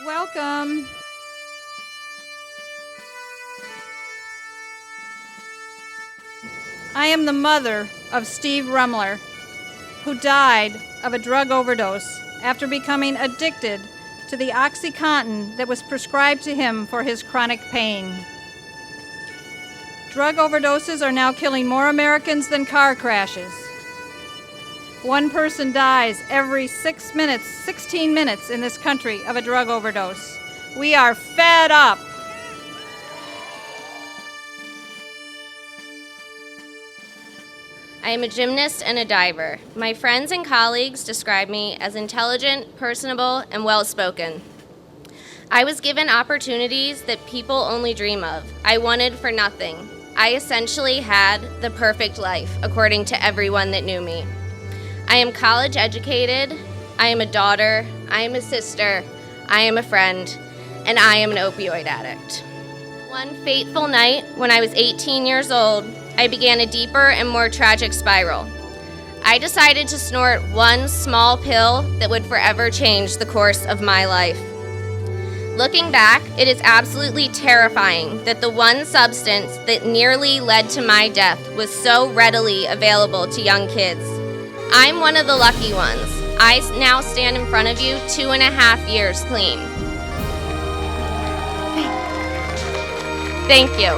Welcome. I am the mother of Steve Rumler, who died of a drug overdose after becoming addicted to the OxyContin that was prescribed to him for his chronic pain. Drug overdoses are now killing more Americans than car crashes. One person dies every 16 minutes in this country of a drug overdose. We are fed up. I am a gymnast and a diver. My friends and colleagues describe me as intelligent, personable, and well-spoken. I was given opportunities that people only dream of. I wanted for nothing. I essentially had the perfect life, according to everyone that knew me. I am college educated, I am a daughter, I am a sister, I am a friend, and I am an opioid addict. One fateful night, when I was 18 years old, I began a deeper and more tragic spiral. I decided to snort one small pill that would forever change the course of my life. Looking back, it is absolutely terrifying that the one substance that nearly led to my death was so readily available to young kids. I'm one of the lucky ones. I now stand in front of you 2.5 years clean. Thank you.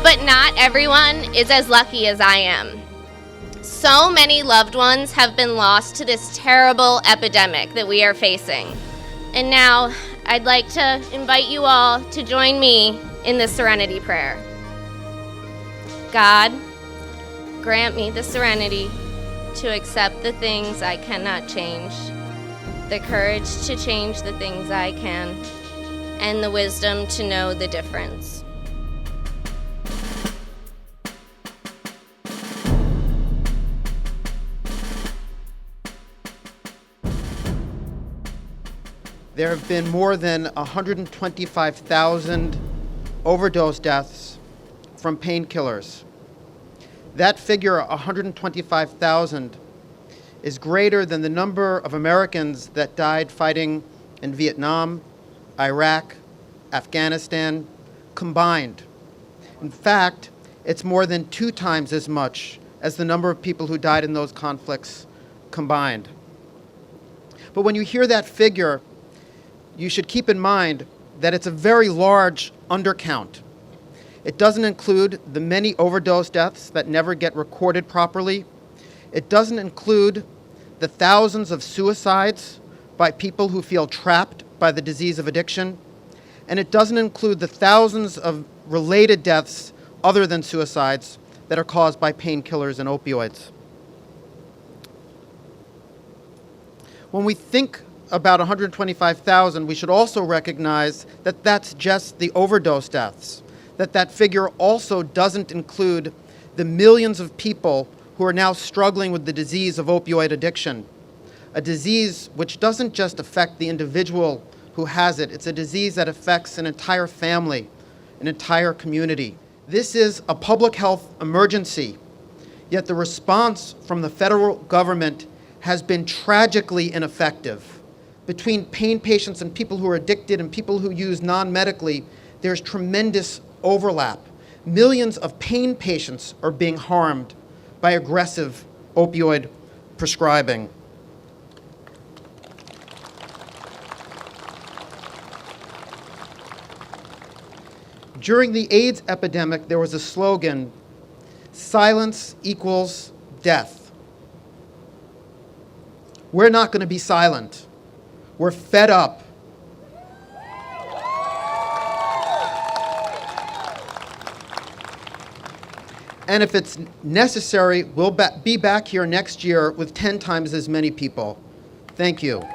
But not everyone is as lucky as I am. So many loved ones have been lost to this terrible epidemic that we are facing. And now, I'd like to invite you all to join me in the Serenity Prayer. God, grant me the serenity to accept the things I cannot change, the courage to change the things I can, and the wisdom to know the difference. There have been more than 125,000 overdose deaths from painkillers. That figure, 125,000, is greater than the number of Americans that died fighting in Vietnam, Iraq, Afghanistan combined. In fact, it's more than 2 times as much as the number of people who died in those conflicts combined. But when you hear that figure, you should keep in mind that it's a very large undercount. It doesn't include the many overdose deaths that never get recorded properly. It doesn't include the thousands of suicides by people who feel trapped by the disease of addiction. And it doesn't include the thousands of related deaths other than suicides that are caused by painkillers and opioids. When we think about 125,000, we should also recognize that that's just the overdose deaths, that figure also doesn't include the millions of people who are now struggling with the disease of opioid addiction, a disease which doesn't just affect the individual who has it, it's a disease that affects an entire family, an entire community. This is a public health emergency, yet the response from the federal government has been tragically ineffective. Between pain patients and people who are addicted and people who use non-medically, there's tremendous overlap. Millions of pain patients are being harmed by aggressive opioid prescribing. During the AIDS epidemic, there was a slogan, "Silence equals death." We're not going to be silent. We're fed up. And if it's necessary, we'll be back here next year with 10 times as many people. Thank you.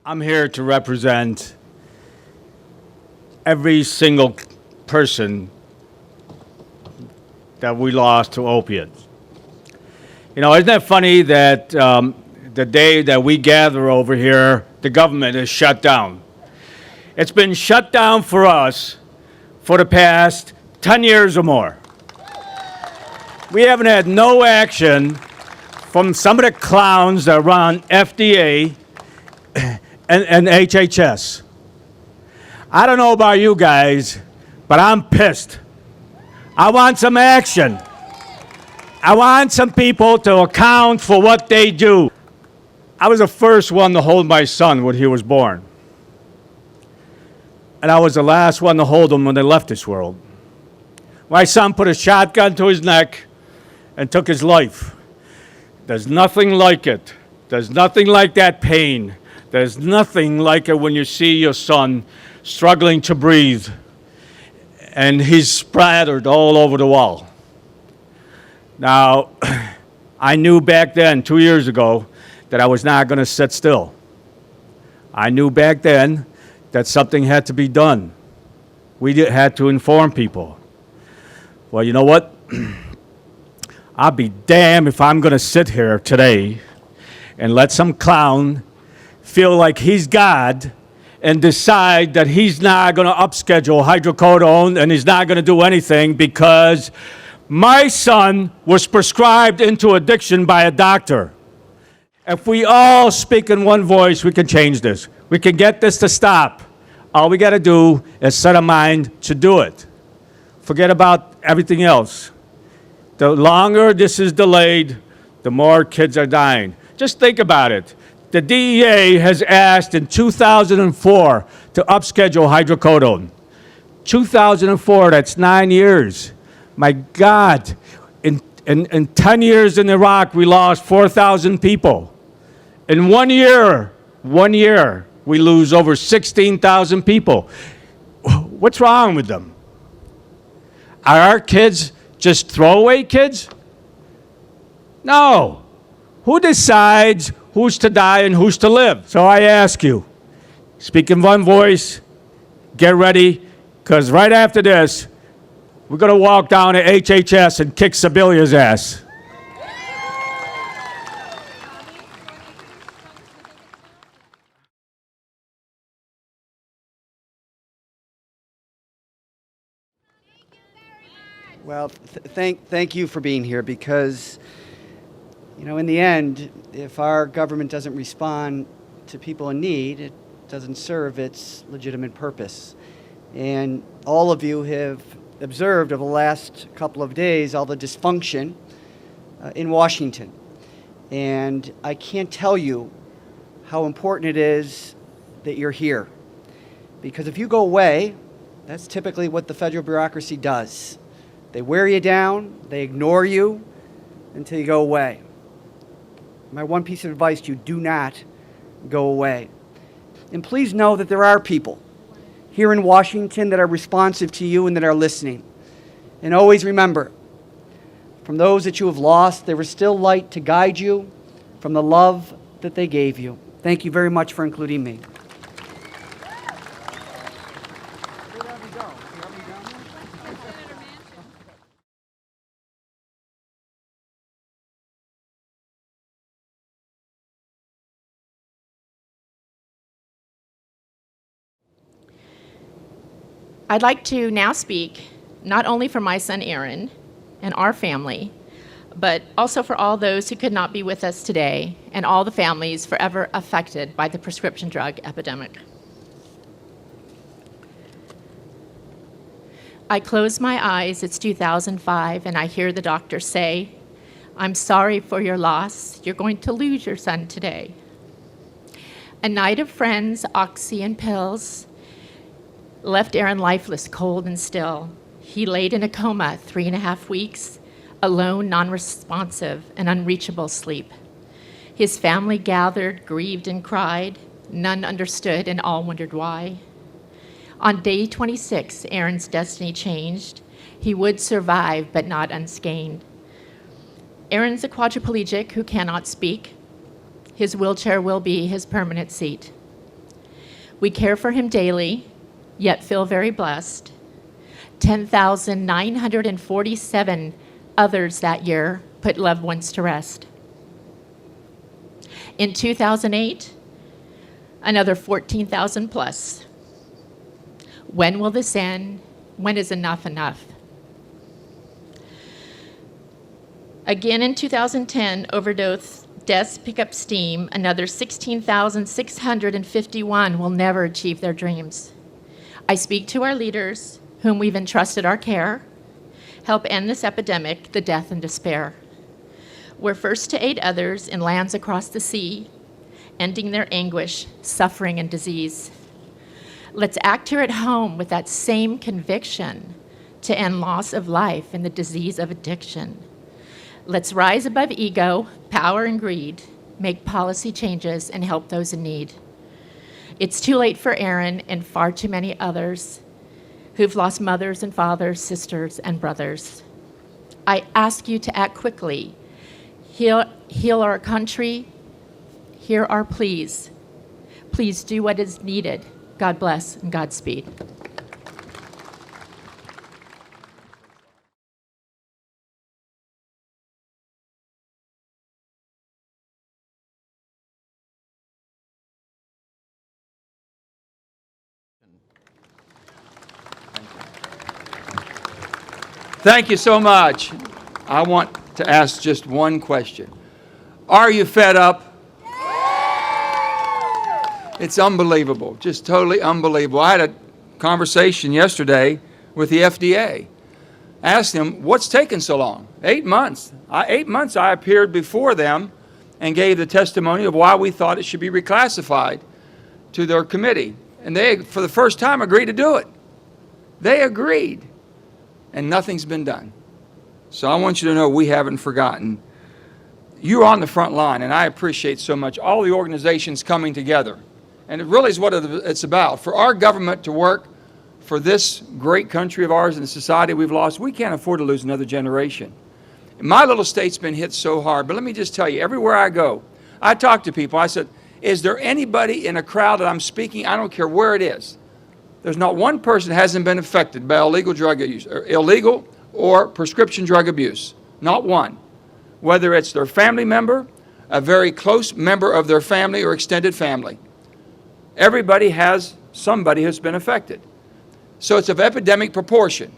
I'm here to represent every single person that we lost to opiates. You know, isn't that funny that the day that we gather over here, the government is shut down? It's been shut down for us for the past 10 years or more. We haven't had no action from some of the clowns that run FDA and HHS. I don't know about you guys, but I'm pissed. I want some action. I want some people to account for what they do. I was the first one to hold my son when he was born. And I was the last one to hold him when they left this world. My son put a shotgun to his neck and took his life. There's nothing like it. There's nothing like that pain. There's nothing like it when you see your son struggling to breathe and he's splattered all over the wall. Now, I knew back then, 2 years ago, that I was not going to sit still. I knew back then that something had to be done. We had to inform people. Well, you know what? I'll be damned if I'm going to sit here today and let some clown feel like he's God and decide that he's not going to upschedule hydrocodone and he's not going to do anything because my son was prescribed into addiction by a doctor. If we all speak in one voice, we can change this. We can get this to stop. All we got to do is set a mind to do it. Forget about everything else. The longer this is delayed, the more kids are dying. Just think about it. The DEA has asked in 2004 to upschedule hydrocodone. 2004, that's 9 years. My God, in 10 years in Iraq, we lost 4,000 people. In 1 year, we lose over 16,000 people. What's wrong with them? Are our kids just throwaway kids? No. Who decides who's to die and who's to live? So I ask you, speak in one voice, get ready, because right after this, we're going to walk down to HHS and kick Sibilia's ass. Well, thank you for being here because, you know, in the end, if our government doesn't respond to people in need, it doesn't serve its legitimate purpose. And all of you have observed over the last couple of days all the dysfunction in Washington. And I can't tell you how important it is that you're here. Because if you go away, that's typically what the federal bureaucracy does. They wear you down, they ignore you until you go away. My one piece of advice to you, do not go away. And please know that there are people here in Washington that are responsive to you and that are listening. And always remember, from those that you have lost, there is still light to guide you from the love that they gave you. Thank you very much for including me. I'd like to now speak not only for my son Aaron and our family, but also for all those who could not be with us today and all the families forever affected by the prescription drug epidemic. I close my eyes, it's 2005, and I hear the doctor say, "I'm sorry for your loss. You're going to lose your son today." A night of friends, oxy, and pills left Aaron lifeless, cold and still. He laid in a coma 3.5 weeks, alone, non-responsive, and unreachable sleep. His family gathered, grieved, and cried. None understood, and all wondered why. On day 26, Aaron's destiny changed. He would survive, but not unscathed. Aaron's a quadriplegic who cannot speak. His wheelchair will be his permanent seat. We care for him daily, yet feel very blessed. 10,947 others that year put loved ones to rest. In 2008, another 14,000 plus. When will this end? When is enough enough? Again in 2010, overdose deaths pick up steam. Another 16,651 will never achieve their dreams. I speak to our leaders, whom we've entrusted our care, help end this epidemic, the death and despair. We're first to aid others in lands across the sea, ending their anguish, suffering, and disease. Let's act here at home with that same conviction to end loss of life and the disease of addiction. Let's rise above ego, power, and greed, make policy changes, and help those in need. It's too late for Aaron and far too many others who've lost mothers and fathers, sisters, and brothers. I ask you to act quickly. Heal our country. Hear our pleas. Please do what is needed. God bless and Godspeed. Thank you so much. I want to ask just one question. Are you fed up? It's unbelievable, just totally unbelievable. I had a conversation yesterday with the FDA. Asked them, what's taking so long? 8 months. 8 months I appeared before them and gave the testimony of why we thought it should be reclassified to their committee. And they, for the first time, agreed to do it. They agreed. And nothing's been done. So I want you to know we haven't forgotten. You're on the front line, and I appreciate so much all the organizations coming together. And it really is what it's about. For our government to work for this great country of ours and the society we've lost, we can't afford to lose another generation. My little state's been hit so hard, but let me just tell you, everywhere I go, I talk to people. I said, is there anybody in a crowd that I'm speaking, I don't care where it is, there's not one person that hasn't been affected by illegal drug use, or illegal or prescription drug abuse. Not one. Whether it's their family member, a very close member of their family or extended family. Everybody has somebody who's been affected. So it's of epidemic proportion.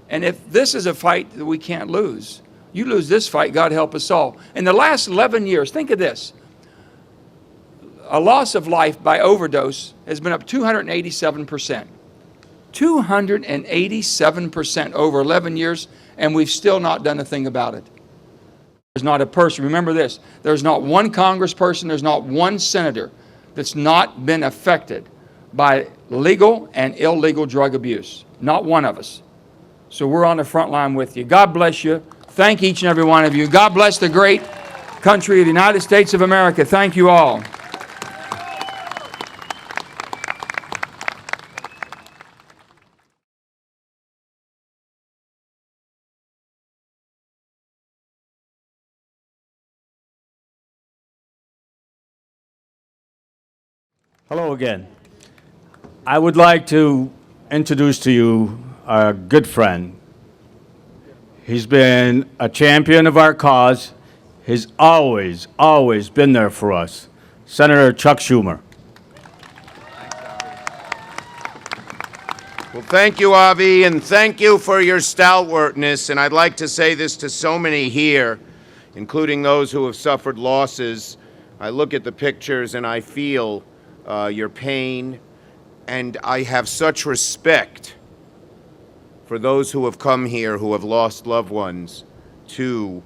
And if this is a fight that we can't lose, you lose this fight, God help us all. In the last 11 years, think of this. A loss of life by overdose has been up 287%. 287% over 11 years, and we've still not done a thing about it. There's not a person, remember this, there's not one congressperson, there's not one senator that's not been affected by legal and illegal drug abuse. Not one of us. So we're on the front line with you. God bless you. Thank each and every one of you. God bless the great country of the United States of America. Thank you all. Hello again. I would like to introduce to you a good friend. He's been a champion of our cause. He's always, always been there for us. Senator Chuck Schumer. Well, thank you, Avi, and thank you for your stalwartness. And I'd like to say this to so many here, including those who have suffered losses. I look at the pictures and I feel your pain, and I have such respect for those who have come here who have lost loved ones to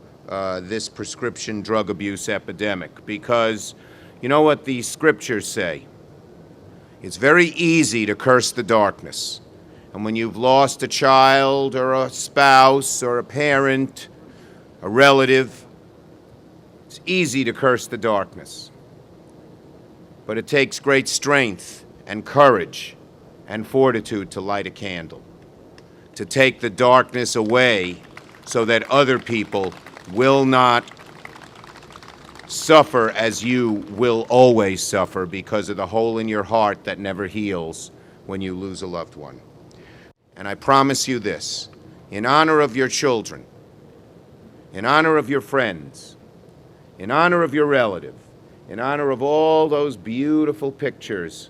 this prescription drug abuse epidemic, because you know what the scriptures say? It's very easy to curse the darkness. And when you've lost a child or a spouse or a parent, a relative, it's easy to curse the darkness. But it takes great strength and courage and fortitude to light a candle, to take the darkness away so that other people will not suffer as you will always suffer because of the hole in your heart that never heals when you lose a loved one. And I promise you this, in honor of your children, in honor of your friends, in honor of your relative, in honor of all those beautiful pictures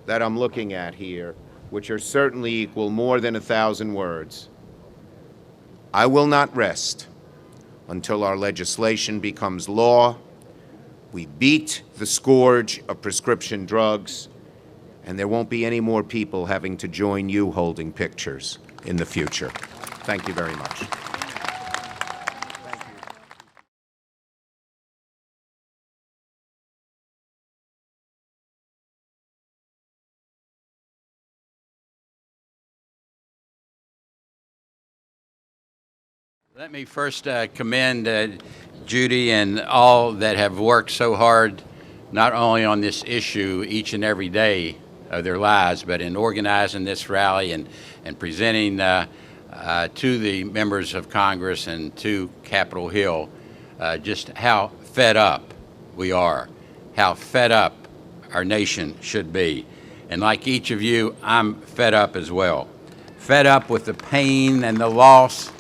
that I'm looking at here, which are certainly equal more than 1,000 words. I will not rest until our legislation becomes law, we beat the scourge of prescription drugs, and there won't be any more people having to join you holding pictures in the future. Thank you very much. Let me first commend Judy and all that have worked so hard, not only on this issue each and every day of their lives, but in organizing this rally and presenting to the members of Congress and to Capitol Hill just how fed up we are, how fed up our nation should be. And like each of you, I'm fed up as well. Fed up with the pain and the loss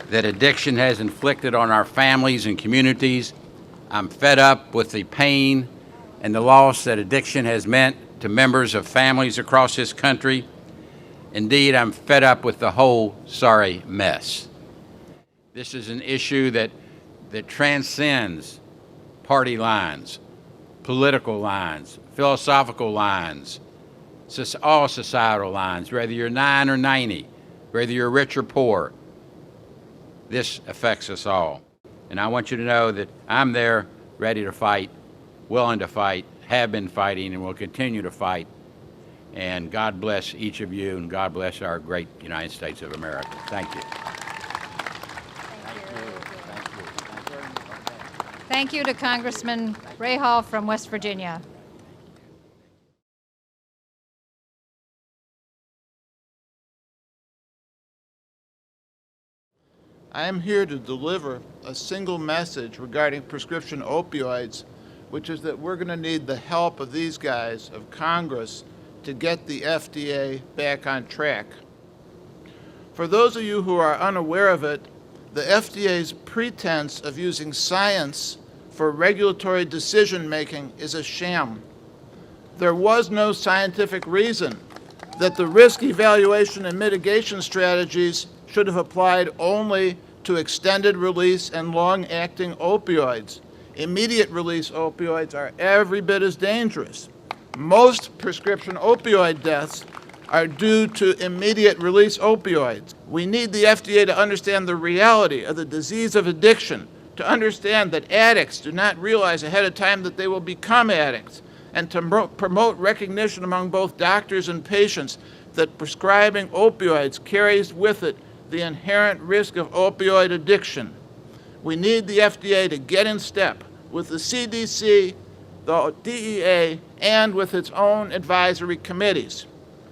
that addiction has inflicted on our families and communities. I'm fed up with the pain and the loss that addiction has meant to members of families across this country. Indeed, I'm fed up with the whole sorry mess. This is an issue that transcends party lines, political lines, philosophical lines, all societal lines, whether you're 9 or 90, whether you're rich or poor. This affects us all. And I want you to know that I'm there, ready to fight, willing to fight, have been fighting, and will continue to fight. And God bless each of you, and God bless our great United States of America. Thank you. Thank you to Congressman Ray Hall from West Virginia. I am here to deliver a single message regarding prescription opioids, which is that we're going to need the help of these guys, of Congress, to get the FDA back on track. For those of you who are unaware of it, the FDA's pretense of using science for regulatory decision-making is a sham. There was no scientific reason that the risk evaluation and mitigation strategies should have applied only to extended release and long-acting opioids. Immediate release opioids are every bit as dangerous. Most prescription opioid deaths are due to immediate release opioids. We need the FDA to understand the reality of the disease of addiction, to understand that addicts do not realize ahead of time that they will become addicts, and to promote recognition among both doctors and patients that prescribing opioids carries with it the inherent risk of opioid addiction. We need the FDA to get in step with the CDC, the DEA, and with its own advisory committees.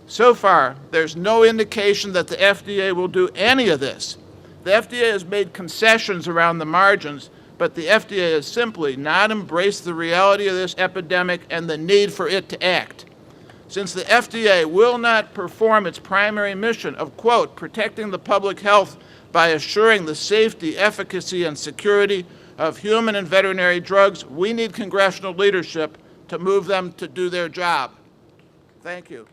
So far, there's no indication that the FDA will do any of this. The FDA has made concessions around the margins, but the FDA has simply not embraced the reality of this epidemic and the need for it to act. Since the FDA will not perform its primary mission of, quote, protecting the public health by assuring the safety, efficacy, and security of human and veterinary drugs, we need congressional leadership to move them to do their job. Thank you.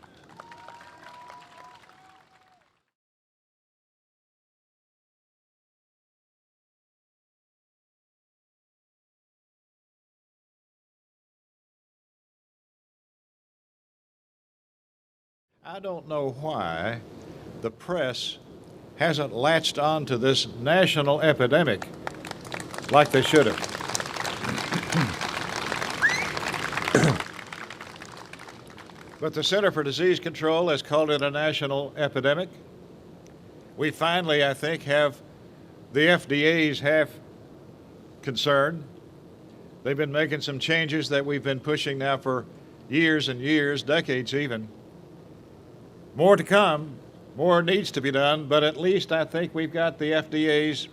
I don't know why the press hasn't latched on to this national epidemic like they should have. But the Center for Disease Control has called it a national epidemic. We finally, I think, have the FDA's half concerned. They've been making some changes that we've been pushing now for years and years, decades even. More to come, more needs to be done, but at least I think we've got the FDA's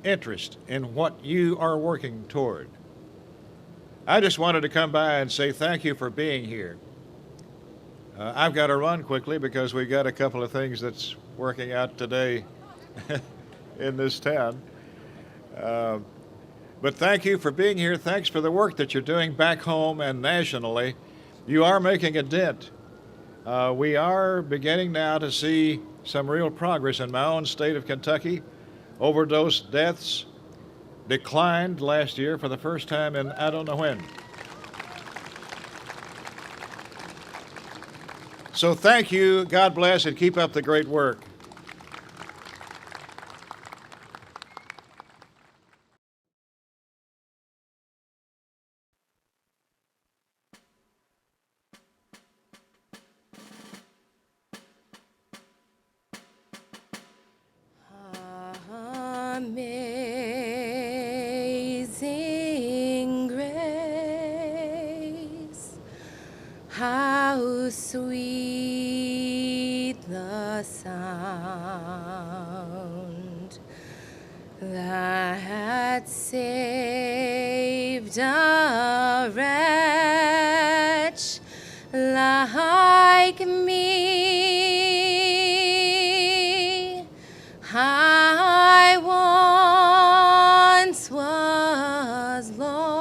interest in what you are working toward. I just wanted to come by and say thank you for being here. I've got to run quickly because we've got a couple of things that's working out today in this town. But thank you for being here. Thanks for the work that you're doing back home and nationally. You are making a dent We are beginning now to see some real progress in my own state of Kentucky. Overdose deaths declined last year for the first time in I don't know when. So thank you, God bless, and keep up the great work. Amazing grace, how sweet the sound that saved a wretch like me. I once was lost,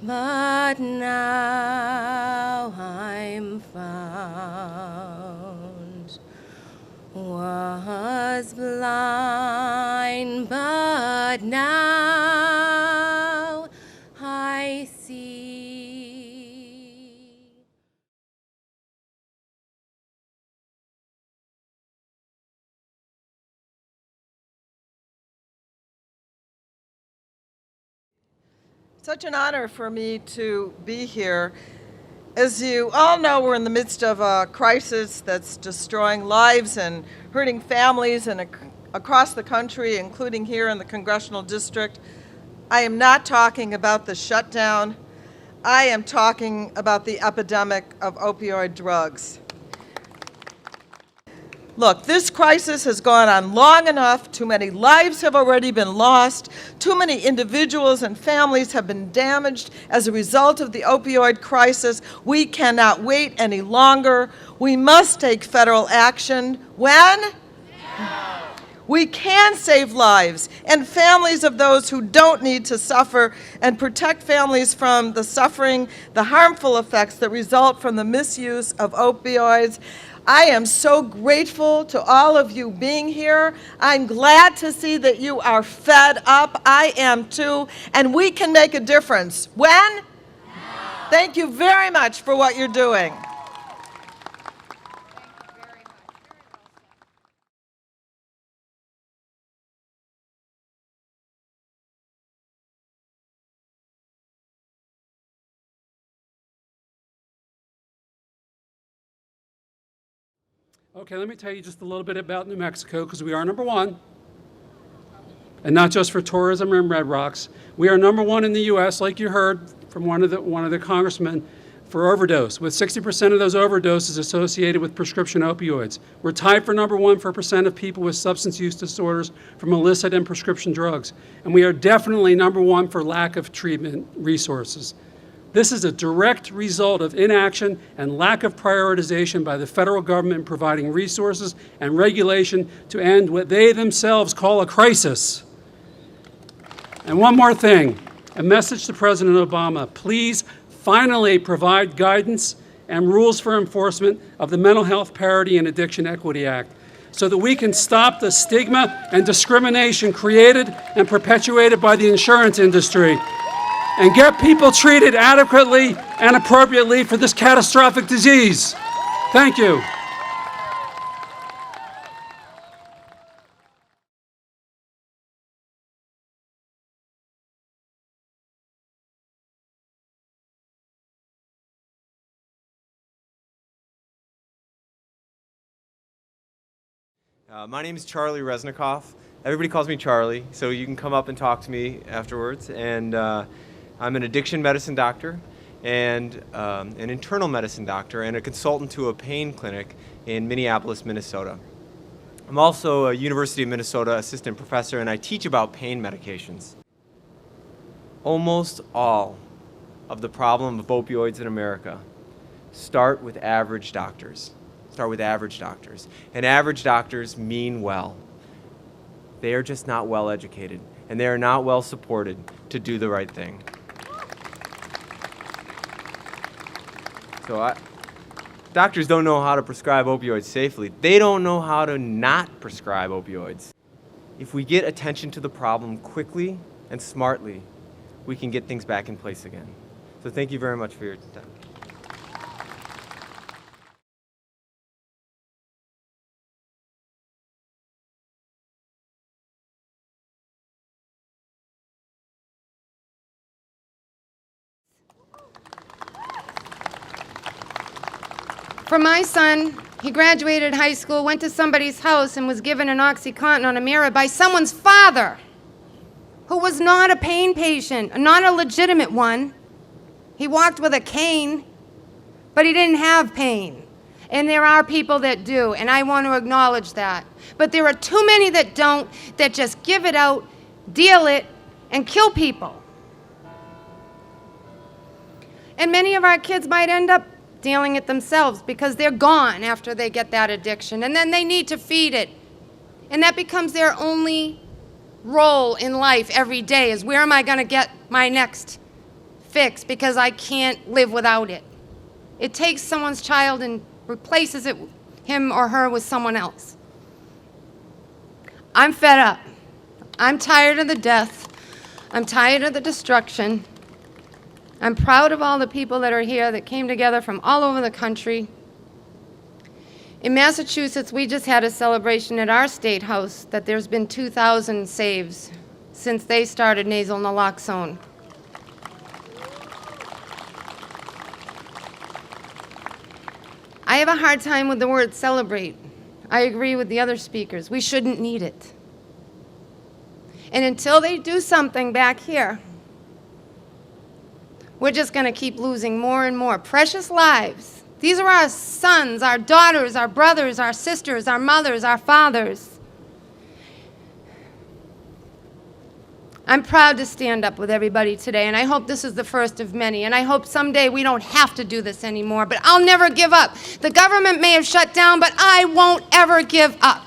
but now I'm found. Was blind, but now I see. Such an honor for me to be here. As you all know, we're in the midst of a crisis that's destroying lives and hurting families and across the country, including here in the Congressional District. I am not talking about the shutdown. I am talking about the epidemic of opioid drugs. Look, this crisis has gone on long enough. Too many lives have already been lost. Too many individuals and families have been damaged as a result of the opioid crisis. We cannot wait any longer. We must take federal action. When? Now. We can save lives and families of those who don't need to suffer and protect families from the suffering, the harmful effects that result from the misuse of opioids. I am so grateful to all of you being here. I'm glad to see that you are fed up. I am too, and we can make a difference. When? Now. Thank you very much for what you're doing. Okay, let me tell you just a little bit about New Mexico, because we are number one, and not just for tourism and Red Rocks. We are number one in the U.S., like you heard from one of the congressmen, for overdose, with 60% of those overdoses associated with prescription opioids. We're tied for number one for percent of people with substance use disorders from illicit and prescription drugs. And we are definitely number one for lack of treatment resources. This is a direct result of inaction and lack of prioritization by the federal government in providing resources and regulation to end what they themselves call a crisis. And one more thing, a message to President Obama: please finally provide guidance and rules for enforcement of the Mental Health Parity and Addiction Equity Act, so that we can stop the stigma and discrimination created and perpetuated by the insurance industry, and get people treated adequately and appropriately for this catastrophic disease. Thank you. My name is Charlie Resnikoff. Everybody calls me Charlie, so you can come up and talk to me afterwards. And I'm an addiction medicine doctor and an internal medicine doctor and a consultant to a pain clinic in Minneapolis, Minnesota. I'm also a University of Minnesota assistant professor, and I teach about pain medications. Almost all of the problem of opioids in America start with average doctors. And average doctors mean well. They are just not well educated, and they are not well supported to do the right thing. So doctors don't know how to prescribe opioids safely. They don't know how to not prescribe opioids. If we get attention to the problem quickly and smartly, we can get things back in place again. So thank you very much for your time. For my son, he graduated high school, went to somebody's house, and was given an OxyContin on a mirror by someone's father, who was not a pain patient, not a legitimate one. He walked with a cane, but he didn't have pain. And there are people that do, and I want to acknowledge that. But there are too many that don't, that just give it out, deal it, and kill people. And many of our kids might end up dealing it themselves because they're gone after they get that addiction, and then they need to feed it. And that becomes their only role in life every day, is where am I going to get my next fix, because I can't live without it. It takes someone's child and replaces it, him or her, with someone else. I'm fed up. I'm tired of the death. I'm tired of the destruction. I'm proud of all the people that are here that came together from all over the country. In Massachusetts, we just had a celebration at our state house that there's been 2,000 saves since they started nasal naloxone. I have a hard time with the word celebrate. I agree with the other speakers. We shouldn't need it. And until they do something back here, we're just going to keep losing more and more precious lives. These are our sons, our daughters, our brothers, our sisters, our mothers, our fathers. I'm proud to stand up with everybody today, and I hope this is the first of many, and I hope someday we don't have to do this anymore, but I'll never give up. The government may have shut down, but I won't ever give up.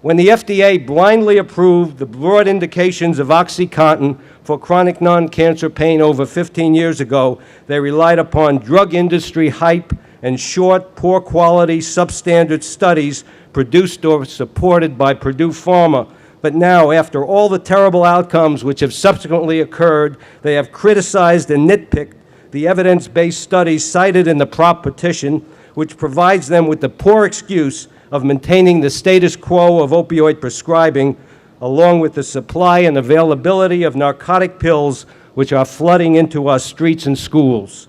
When the FDA blindly approved the broad indications of OxyContin for chronic non-cancer pain over 15 years ago, they relied upon drug industry hype and short, poor-quality, substandard studies produced or supported by Purdue Pharma. But now, after all the terrible outcomes which have subsequently occurred, they have criticized and nitpicked the evidence-based studies cited in the prop petition, which provides them with the poor excuse of maintaining the status quo of opioid prescribing, along with the supply and availability of narcotic pills which are flooding into our streets and schools.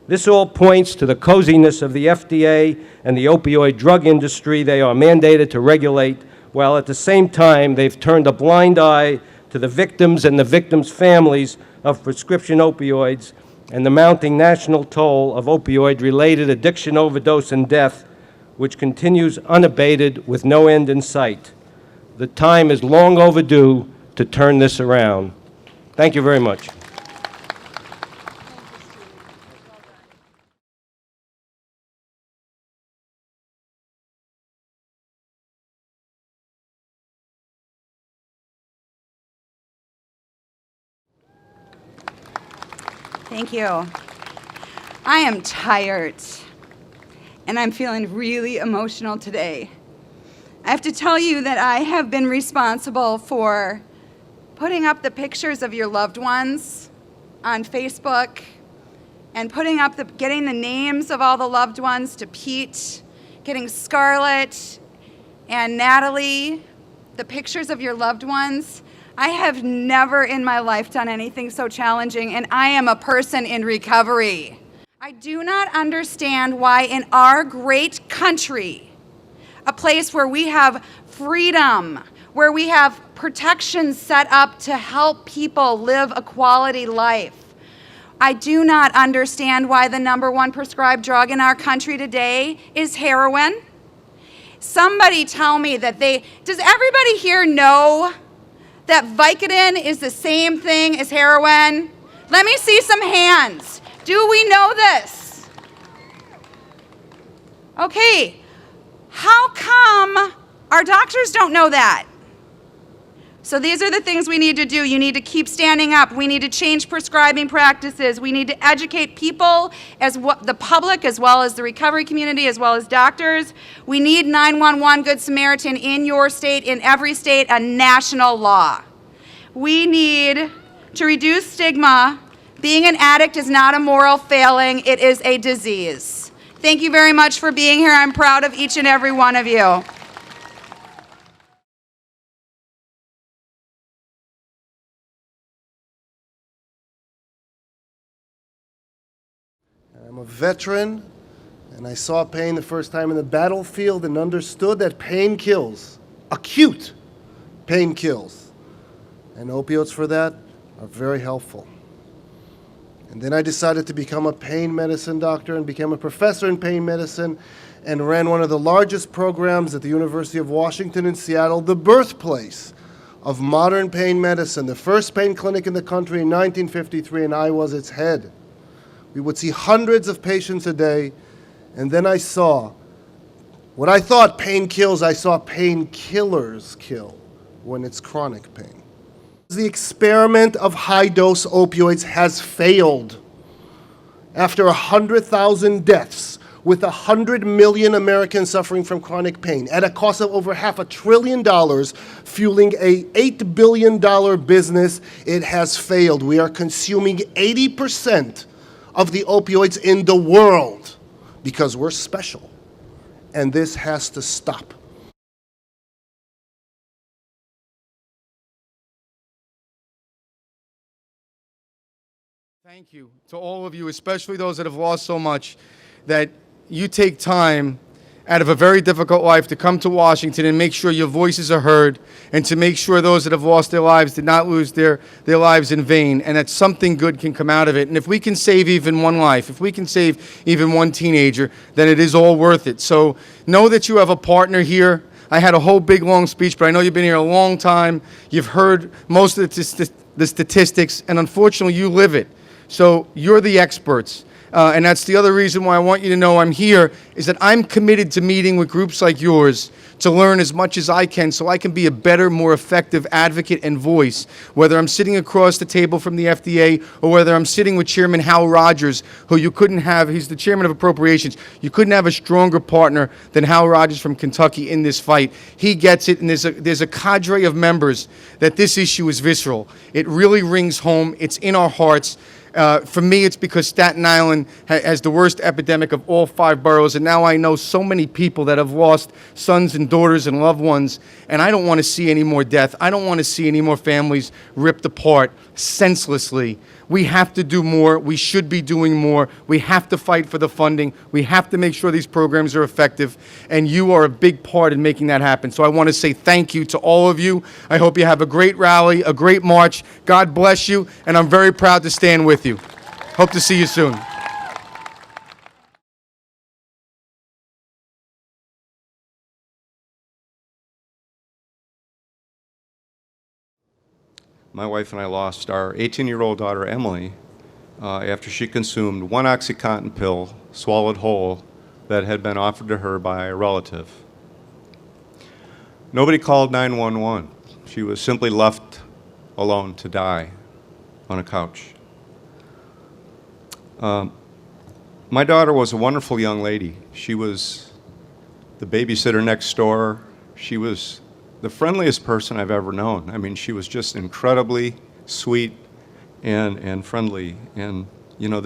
This all points to the coziness of the FDA and the opioid drug industry they are mandated to regulate, while at the same time they've turned a blind eye to the victims and the victims' families of prescription opioids and the mounting national toll of opioid-related addiction, overdose, and death, which continues unabated with no end in sight. The time is long overdue to turn this around. Thank you very much. Thank you. I am tired, and I'm feeling really emotional today. I have to tell you that I have been responsible for putting up the pictures of your loved ones on Facebook and getting the names of all the loved ones to Pete, getting Scarlett and Natalie, the pictures of your loved ones. I have never in my life done anything so challenging, and I am a person in recovery. I do not understand why in our great country, a place where we have freedom, where we have protections set up to help people live a quality life, I do not understand why the #1 prescribed drug in our country today is heroin. Somebody tell me does everybody here know that Vicodin is the same thing as heroin? Let me see some hands. Do we know this? Okay, how come our doctors don't know that? So these are the things we need to do. You need to keep standing up. We need to change prescribing practices. We need to educate people, the public, as well as the recovery community, as well as doctors. We need 911 Good Samaritan in your state, in every state, a national law. We need to reduce stigma. Being an addict is not a moral failing, it is a disease. Thank you very much for being here. I'm proud of each and every one of you. I'm a veteran, and I saw pain the first time in the battlefield and understood that pain kills. Acute pain kills. And opioids for that are very helpful. And then I decided to become a pain medicine doctor and became a professor in pain medicine and ran one of the largest programs at the University of Washington in Seattle, the birthplace of modern pain medicine, the first pain clinic in the country in 1953, and I was its head. We would see hundreds of patients a day, and then I saw what I thought pain kills, I saw painkillers kill when it's chronic pain. The experiment of high-dose opioids has failed. After 100,000 deaths, with 100 million Americans suffering from chronic pain, at a cost of over $500 billion, fueling a $8 billion business, it has failed. We are consuming 80% of the opioids in the world because we're special, and this has to stop. Thank you to all of you, especially those that have lost so much, that you take time out of a very difficult life to come to Washington and make sure your voices are heard, and to make sure those that have lost their lives did not lose their lives in vain, and that something good can come out of it. And if we can save even one life, if we can save even one teenager, then it is all worth it. So know that you have a partner here. I had a whole big long speech, but I know you've been here a long time. You've heard most of the statistics, and unfortunately you live it. So you're the experts. And that's the other reason why I want you to know I'm here, is that I'm committed to meeting with groups like yours to learn as much as I can so I can be a better, more effective advocate and voice, whether I'm sitting across the table from the FDA or whether I'm sitting with Chairman Hal Rogers, who you couldn't have, he's the Chairman of Appropriations. You couldn't have a stronger partner than Hal Rogers from Kentucky in this fight. He gets it, and there's a cadre of members that this issue is visceral. It really rings home. It's in our hearts. For me, it's because Staten Island has the worst epidemic of all 5 boroughs, and now I know so many people that have lost sons and daughters and loved ones, and I don't want to see any more death. I don't want to see any more families ripped apart senselessly. We have to do more. We should be doing more. We have to fight for the funding. We have to make sure these programs are effective, and you are a big part in making that happen. So I want to say thank you to all of you. I hope you have a great rally, a great march. God bless you, and I'm very proud to stand with you. Hope to see you soon. My wife and I lost our 18-year-old daughter, Emily, after she consumed 1 OxyContin pill, swallowed whole, that had been offered to her by a relative. Nobody called 911. She was simply left alone to die on a couch. My daughter was a wonderful young lady. She was the babysitter next door. She was the friendliest person I've ever known. I mean, she was just incredibly sweet and friendly. And, you know,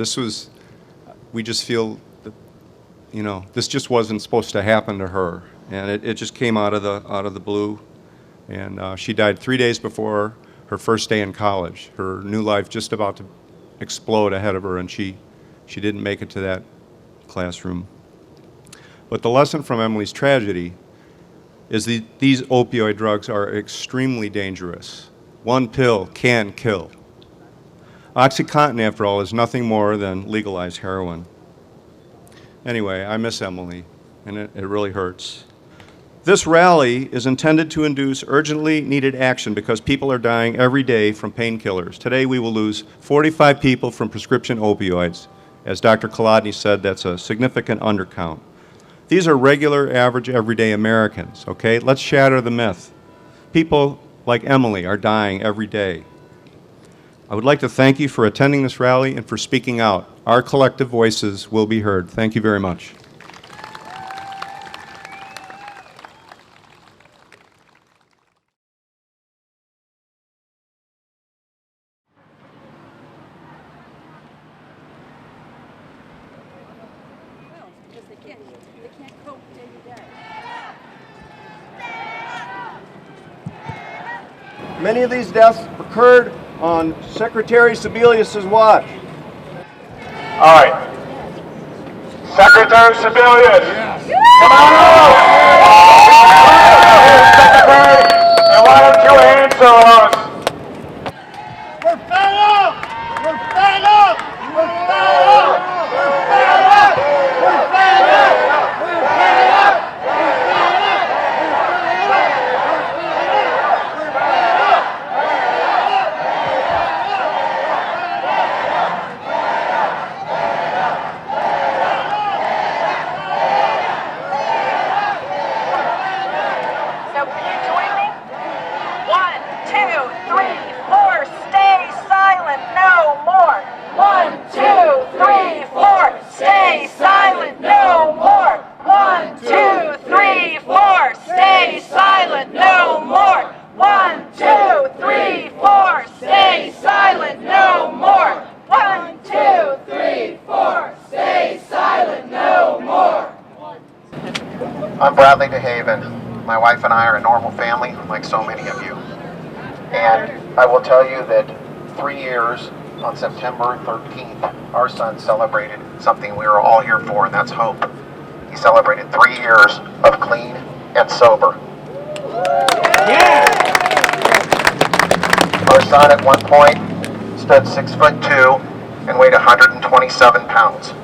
we just feel that, you know, this just wasn't supposed to happen to her. And it just came out of the blue. And she died 3 days before her first day in college. Her new life just about to explode ahead of her, and she didn't make it to that classroom. But the lesson from Emily's tragedy is these opioid drugs are extremely dangerous. 1 pill can kill. OxyContin, after all, is nothing more than legalized heroin. Anyway, I miss Emily, and it really hurts. This rally is intended to induce urgently needed action because people are dying every day from painkillers. Today we will lose 45 people from prescription opioids. As Dr. Kolodny said, that's a significant undercount. These are regular, average, everyday Americans, okay? Let's shatter the myth. People like Emily are dying every day. I would like to thank you for attending this rally and for speaking out. Our collective voices will be heard. Thank you very much. Many of these deaths occurred on Secretary Sebelius's watch. All right. Secretary Sebelius. Come on up. Secretary, and why don't you answer us? We're fed up! We're fed up! We're fed up! We're fed up! We're fed up! We're fed up! So can you join me? 1, 2, 3, 4, stay silent, no more. 1, 2, 3, 4, stay silent, no more. 1, 2, 3, 4, stay silent, no more. 1, 2, 3, 4, stay silent, no more. 1, 2, 3, 4, stay silent, no more. I'm Bradley DeHaven. My wife and I are a normal family, like so many of you. And I will tell you that 3 years on September 13th, our son celebrated something we were all here for, and that's hope. He celebrated 3 years of clean and sober. Our son at one point stood 6'2" and weighed 127 pounds.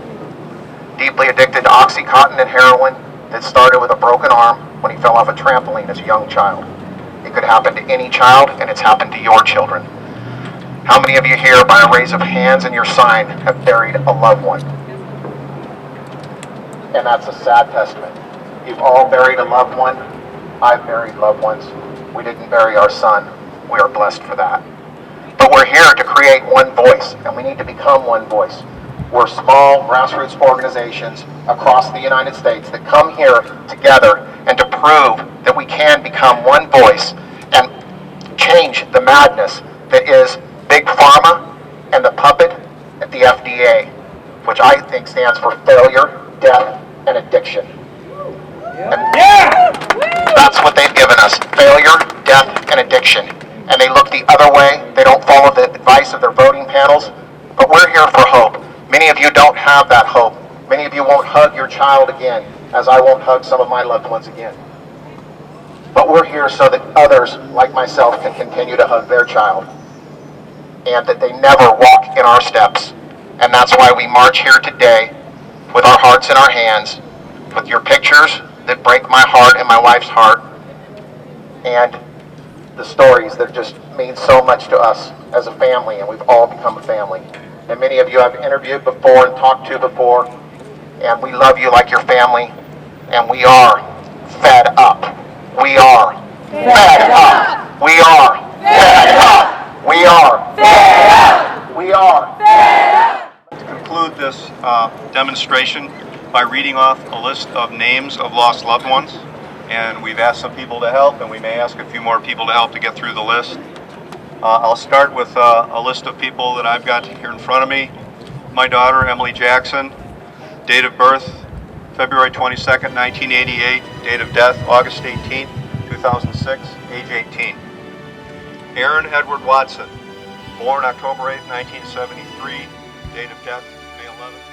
Deeply addicted to OxyContin and heroin that started with a broken arm when he fell off a trampoline as a young child. It could happen to any child, and it's happened to your children. How many of you here, by a raise of hands and your sign, have buried a loved one? And that's a sad testament. You've all buried a loved one. I've buried loved ones. We didn't bury our son. We are blessed for that. But we're here to create one voice, and we need to become one voice. We're small grassroots organizations across the United States that come here together and to prove that we can become one voice and change the madness that is Big Pharma and the puppet at the FDA, which I think stands for failure, death, and addiction. That's what they've given us, failure, death, and addiction. And they look the other way. They don't follow the advice of their voting panels. But we're here for hope. Many of you don't have that hope. Many of you won't hug your child again, as I won't hug some of my loved ones again. But we're here so that others, like myself, can continue to hug their child, and that they never walk in our steps. And that's why we march here today with our hearts in our hands, with your pictures that break my heart and my wife's heart, and the stories that just mean so much to us as a family, and we've all become a family. And many of you I've interviewed before and talked to before, and we love you like your family, and we are fed up. We are fed up. We are fed up. We are fed up. We are fed up. To conclude this demonstration by reading off a list of names of lost loved ones, and we've asked some people to help, and we may ask a few more people to help to get through the list. I'll start with a list of people that I've got here in front of me. My daughter, Emily Jackson, date of birth, February 22nd, 1988, date of death, August 18th, 2006, age 18. Aaron Edward Watson, born October 8th, 1973, date of death, May 11th.